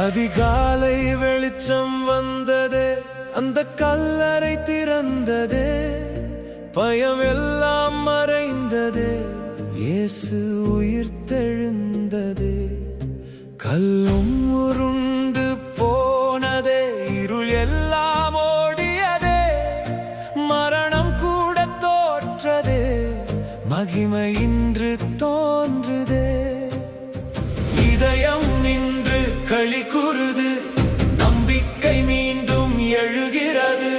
அதிகாலை வெளிச்சம் வந்ததே, அந்த கல்லறை திறந்ததே, பயம் எல்லாம் மறைந்ததே, இயேசு உயிர்த்தெழுந்ததே. கல்லும் உருண்டு போனதே, இருள் எல்லாம் ஓடியதே, மரணம் கூட தோற்றதே, மகிமை இன்று தோன்றுதே. இதயம் நின்று களி கூறுது, நம்பிக்கை மீண்டும் எழுகிறது,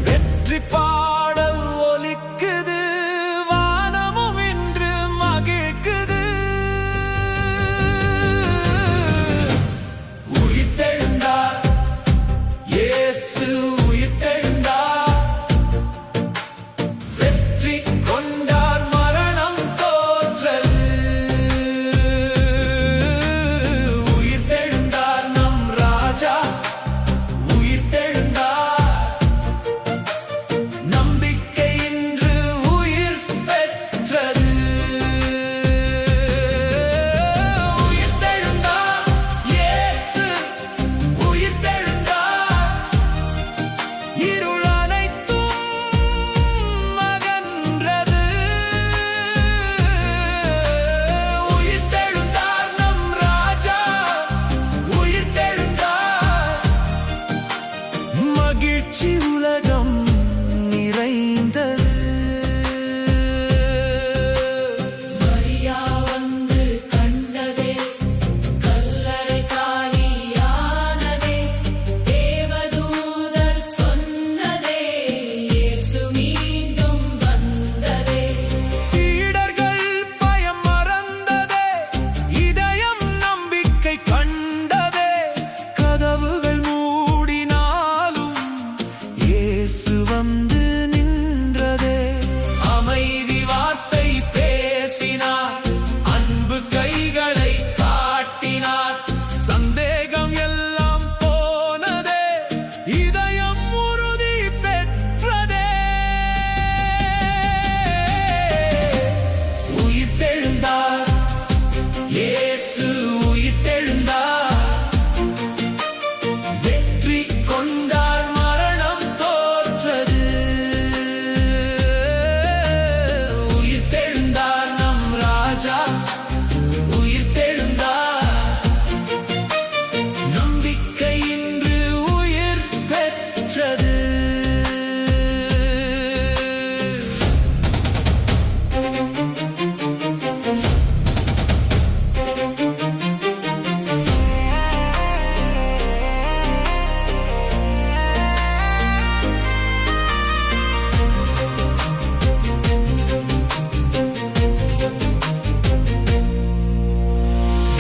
வெற்றி பாடல் ஒலிக்குது, வானமும் இன்று மகிழ்க்குது. உயிர்த்தெழுந்தார் இயேசு, உயிர்த்தெழுந்தார், வெற்றி கொண்டார், மரணம் தோற்றது. உயிர்த்தெழுந்தார் நம் ராஜா, உயிர்த்தெழுந்தார், நம்பிக்கை இன்று உயிர் பெற்றது. உயிர்த்தெழுந்தார் இயேசு, உயிர்த்தெழுந்தார், இருள் அனைத்தும் அகன்றது. உயிர்த்தெழுந்தார் நம் ராஜா, உயிர்த்தெழுந்தார், மகிழ்ச்சி உலகம் நிறைந்தது. மரியா வந்து கண்டதே, கல்லறை காலியானதே, தேவதூதர் சொன்னதே, இயேசு மீண்டும் வந்ததே. சீடர்கள் பயம் மறந்ததே, இதயம் நம்பிக்கை கண்டதே, கதவுகள் மூடினாலும் இயேசு வந்து நின்றதே. அமைதி வார்த்தை பேசினார், அன்பு கைகளை காட்டினார், சந்தேகம் எல்லாம் போனதே, இதயம் உறுதி பெற்றதே. உயிர்த்தெழுந்தார் இயேசு, உயிர்த்தெழுந்தார், வெற்றி கொண்டார், மரணம் தோற்றது. உயிர்த்தெழுந்தார் நம் ராஜா, உயிர்த்தெழுந்தார், நம்பிக்கை இன்று உயிர் பெற்றது.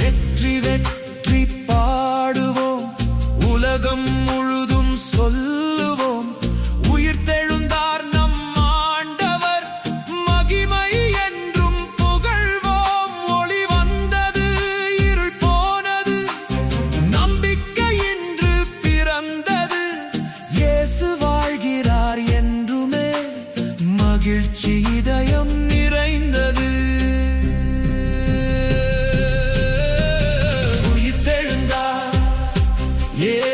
வெற்றி வெற்றி பாடுவோம், உலகம் முழுதும் சொல்லுவோம், உயிர்த்தெழுந்தார் நம் ஆண்டவர், மகிமை என்றும் புகழ்வோம். ஒளி வந்தது, இருள் போனது, நம்பிக்கை இன்று பிறந்தது, இயேசு வாழ்கிறார் என்றுமே, மகிழ்ச்சி இதயம் நிறைந்தது. உயிர்த்தெழுந்தார் இயேசு,